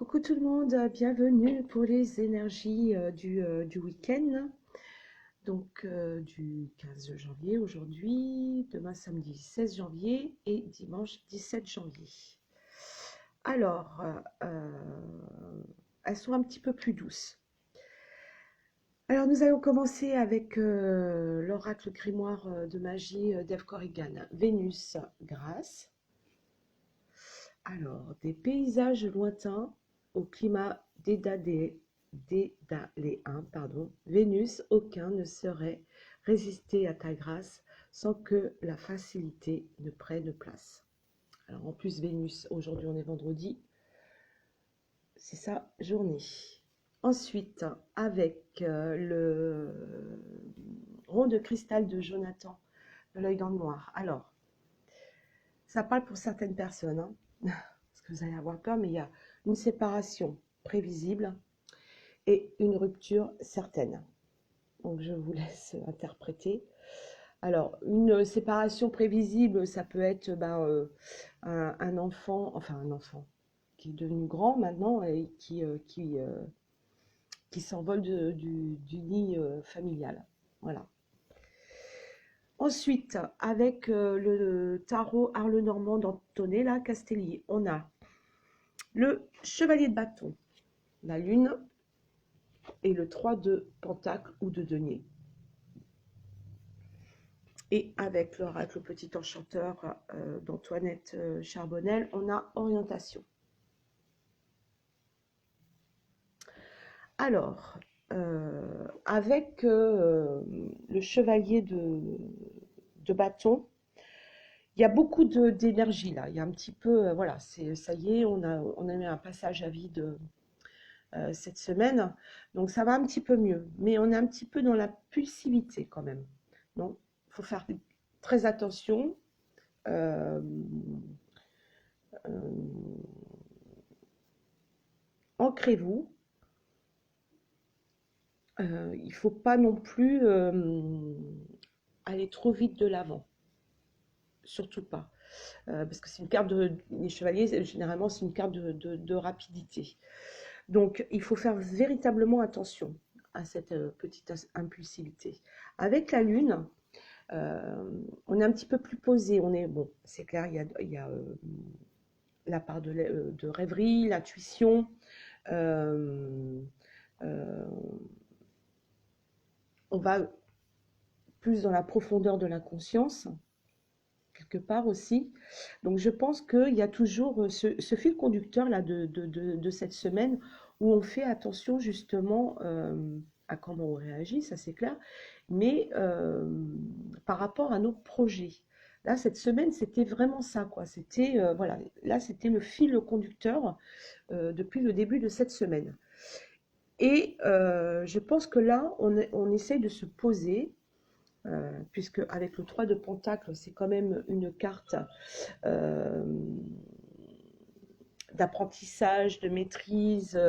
Coucou tout le monde, bienvenue pour les énergies du week-end, du 15 janvier aujourd'hui, demain samedi 16 janvier et dimanche 17 janvier. Alors, elles sont un petit peu plus douces. Alors nous allons commencer avec l'oracle grimoire de magie d'Eve Corrigan, Vénus Grâce. Alors, des paysages lointains au climat dédaléen, Vénus, aucun ne saurait résister à ta grâce sans que la facilité ne prenne place. Alors, en plus, Vénus, aujourd'hui on est vendredi, c'est sa journée. Ensuite, avec le rond de cristal de Jonathan, de l'œil dans le noir. Alors, ça parle pour certaines personnes, hein, parce que vous allez avoir peur, mais il y a une séparation prévisible et une rupture certaine. Donc je vous laisse interpréter. Alors, une séparation prévisible, ça peut être un enfant qui est devenu grand maintenant et qui s'envole du nid familial. Voilà. Ensuite, avec le tarot Arle-Normand d'Antonella Castelli, on a le chevalier de bâton, la lune et le 3 de pentacle ou de denier. Et avec l'oracle petit enchanteur d'Antoinette Charbonnel, on a orientation. Alors, avec le chevalier de bâton, il y a beaucoup d'énergie là. Il y a un petit peu, voilà, ça y est, on a eu un passage à vide cette semaine. Donc ça va un petit peu mieux. Mais on est un petit peu dans la pulsivité quand même. Donc, il faut faire très attention. Ancrez-vous. Il ne faut pas non plus aller trop vite de l'avant. Surtout pas. Parce que c'est une carte les chevaliers, généralement, c'est une carte de rapidité. Donc, il faut faire véritablement attention à cette petite impulsivité. Avec la lune, on est un petit peu plus posé. On est, bon, c'est clair, il y a la part de rêverie, l'intuition. On va plus dans la profondeur de la conscience, quelque part aussi. Donc je pense qu'il y a toujours ce fil conducteur là de cette semaine où on fait attention justement à comment on réagit, ça c'est clair, mais par rapport à nos projets. Là, cette semaine, c'était vraiment ça, quoi. C'était, voilà, là, c'était le fil conducteur depuis le début de cette semaine. Et je pense que là, on essaye de se poser, puisque avec le 3 de Pentacle, c'est quand même une carte d'apprentissage, de maîtrise,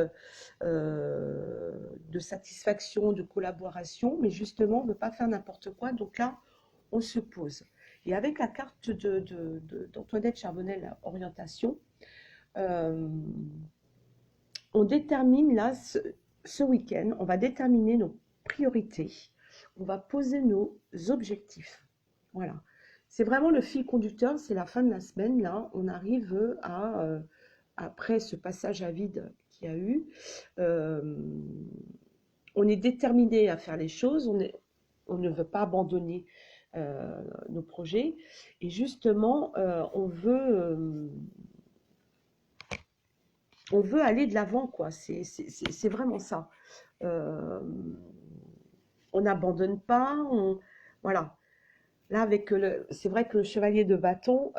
de satisfaction, de collaboration, mais justement, on ne veut pas faire n'importe quoi, donc là, on se pose. Et avec la carte d'Antoinette Charbonnel, orientation, on détermine là, ce week-end, on va déterminer nos priorités, on va poser nos objectifs. Voilà. C'est vraiment le fil conducteur, c'est la fin de la semaine, là, on arrive à, après ce passage à vide qu'il y a eu, on est déterminé à faire les choses, on ne veut pas abandonner nos projets, et justement, on veut aller de l'avant, quoi. C'est vraiment ça. On n'abandonne pas, voilà. Là, c'est vrai que le chevalier de bâton,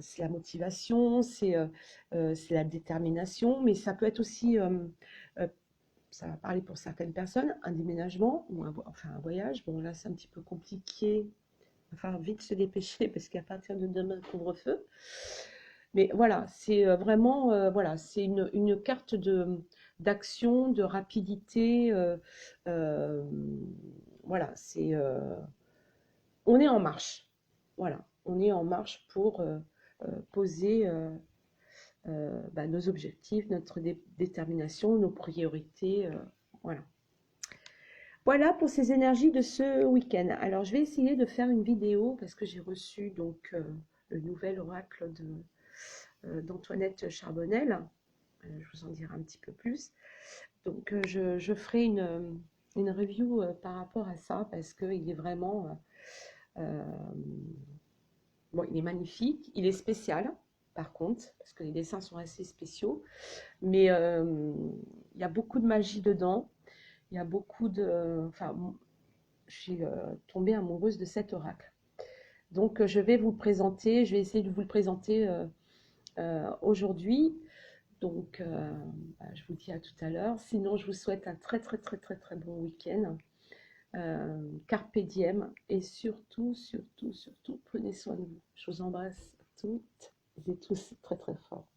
c'est la motivation, c'est la détermination, mais ça peut être aussi, ça va parler pour certaines personnes, un déménagement ou un voyage. Bon, là, c'est un petit peu compliqué. Il va falloir vite se dépêcher parce qu'à partir de demain, couvre-feu. Mais voilà, c'est vraiment, voilà, c'est une carte d'action, de rapidité. Voilà, on est en marche. Voilà, on est en marche pour poser nos objectifs, notre détermination, nos priorités. Voilà. Voilà pour ces énergies de ce week-end. Alors, je vais essayer de faire une vidéo parce que j'ai reçu donc le nouvel oracle d'Antoinette Charbonnel. Je vous en dirai un petit peu plus. Donc, je ferai une review par rapport à ça parce qu'il est vraiment... bon, il est magnifique, il est spécial par contre, parce que les dessins sont assez spéciaux, mais il y a beaucoup de magie dedans. Il y a beaucoup de... Enfin, je suis tombée amoureuse de cet oracle. Donc, je vais vous le présenter, je vais essayer de vous le présenter aujourd'hui. Donc, je vous dis à tout à l'heure. Sinon, je vous souhaite un très, très, très, très, très bon week-end. Carpe diem. Et surtout, surtout, surtout, prenez soin de vous. Je vous embrasse toutes et tous très, très fort.